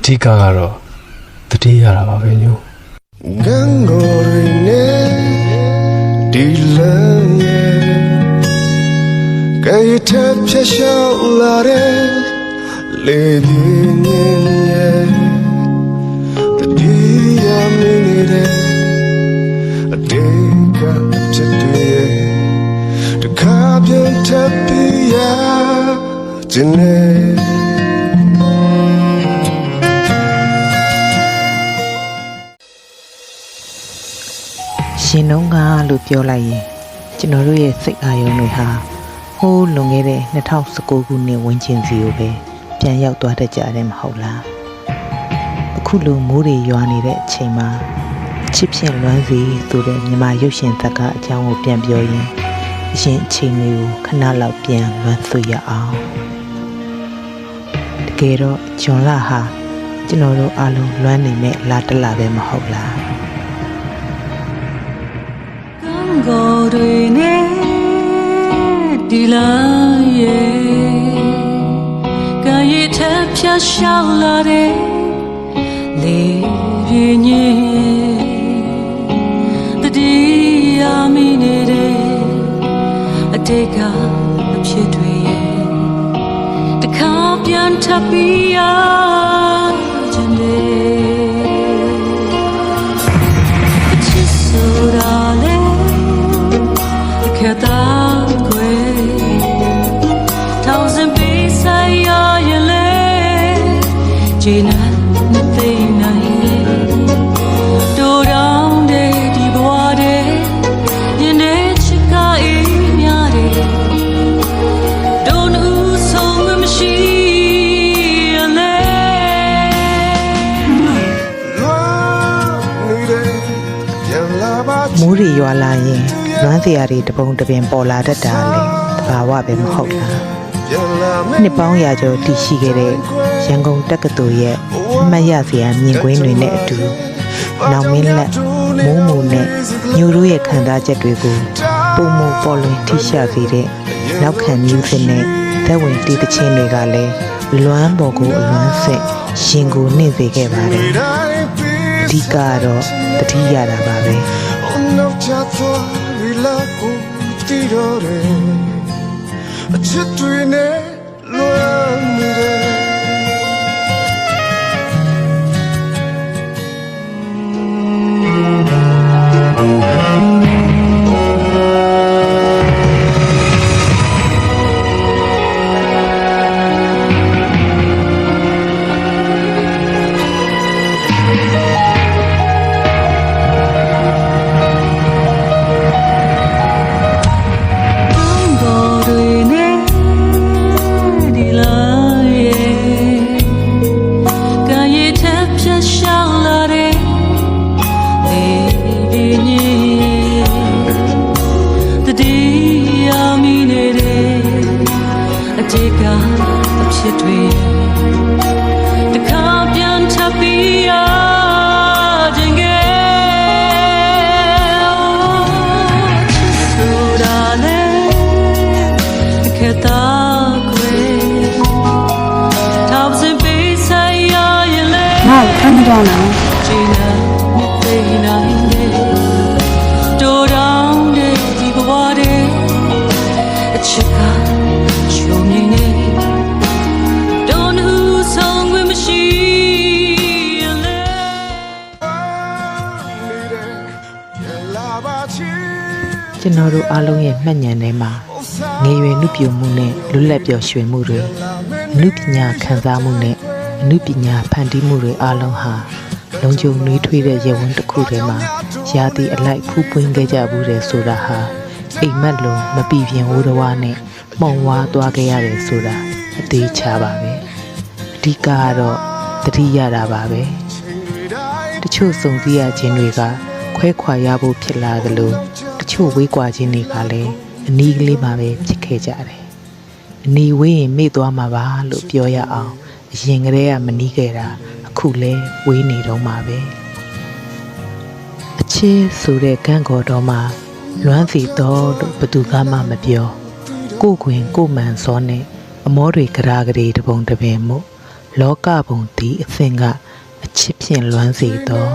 ဓိကကတော့တတိရတာပါပဲညို့ဂန်ဂိုရီနဲ့ဒီလန်ရဲ့ကဲထပ်ဖြတ်လျှောက်လာတဲ့လေပြင်းရဲ့တတိယမင်းတဲ့အတေကဖြစ်တဲ့တခါပြန်ထပ်ပြီးရခြင်းနဲ့ရှင်တော့ကလို့ပြောလိုက်ရင်ကျွန်တော်တို့ရဲ့စိတ်အာရုံတွေဟာဟိုးလွန်ခဲ့တဲ့2019ခုနှစ်ဝန်းကျင်စီကိုပဲပြန်ရောက်သွားတတ်ကြတယ်မဟုတ်လားအခုလိုမိုးတွေရွာနေတဲ့အချိန်မှာချစ်ဖြင့်လွမ်းစီဆိုတဲ့မြမရုပ်ရှင်ဇာတ်ကားအကြောင်းကိုပြန်ပြောရင်အရင်အချိန်တွေကိုခဏလောက်ပြန်လွမ်းဆွရအောင်တကယ်တော့ဂျွန်လာဟာကျွန်တော်တို့အားလုံးလွမ်းနေမဲ့လာတလာပဲမဟုတ်လားကိုယ်တွေနဲ့ဒီလာရဲ့ကံရည်ထပ်ဖြတ်ရှောက်လာတဲ့လေပြင်းရဲ့တတိယမီနေတဲ့အတိတ်ကအဖြစ်တွေရဲ့တခါပြန်ထပ်ပြီးရခြင်းနဲ့ချစ်ဆိုတာလေတာကွယ်ထောင်စင်ပေးဆိုင်ရရင်လေဂျီနာမသိနိုင်တို့တောင်းတဲ့ဒီဘဝတဲ့ညနေချစ်ကအေးများတယ်တို့နူးဆုံးမရှိရလေမိုးရီရွာလာရင်လွမ်းစရာတွေတပုံတပင်ပေါ်လာတတ်တာလေတဘာဝပဲမဟုတ်လားနှစ်ပေါင်းရာကျော်တည်ရှိခဲ့တဲ့ရန်ကုန်တက္ကသိုလ်ရဲ့အမှတ်ရစရာမြင်ကွင်းတွေနဲ့အတူနောင်မင်းလက်မိုးမူနဲ့ညိုတို့ရဲ့ခံစားချက်တွေကိုပုံမပေါ်လွင်ထိရှာစေတဲ့နောက်ခံမျိုးစစ်နဲ့ဇက်ဝင်တီးသချင်းတွေကလည်းလွမ်းပေါ်ကိုအလွမ်းဆက်ရှင်ကိုနှင့်စေခဲ့ပါတယ်အဓိကကတော့တတိရတာပါပဲနောက်ချသွားရီလာကိုတီးတော့တယ်အချစ်တွေနဲ့လွမ်းနေတယ်看不到呢。ကျွန်တော်တို့အားလုံးရဲ့မှတ်ဉာဏ်ထဲမှာငယ်ရွယ်နုပြမှုနဲ့လွတ်လပ်ပျော်ရွှင်မှုတွေအနုပညာခံစားမှုနဲ့အနုပညာဖန်တီးမှုတွေအားလုံးဟာလုံခြုံနှွေးထွေးတဲ့ရဝန်းတစ်ခုထဲမှာရာသီအလိုက်ဖူးပွင့်ခဲ့ကြဘူးတယ်ဆိုတာဟာအိမ်မက်လုံးမပြပြင်းဝိုးတော်ဝါနဲ့မှုံဝါသွားခဲ့ရတယ်ဆိုတာအသေးချပါပဲအဓိကကတော့တတိရတာပါပဲတချို့စုံစည်းရခြင်းတွေကခွဲခွာရဖို့ဖြစ်လာသလိုတချို့ဝေးကွာခြင်းတွေကလည်းအနီးကလေးမှာပဲဖြစ်ခဲ့ကြတယ်အနီးဝေးရင်မေ့သွားမှာပါလို့ပြောရအောင်အရင်ကတည်းကမနီးခဲ့တာအခုလဲဝေးနေတော့မှာပဲအချစ်ဆိုတဲ့ကန့်ကော်တော်မှာလွမ်းစီတော်လို့ဘသူကမှမပြောကိုခွင်ကိုမှန်စောနဲ့အမောတွေကရာကလေးတပုံတပင်မို့ လောကဘုံသည်အစဉ်ကအချစ်ဖြင့်လွမ်းစေသော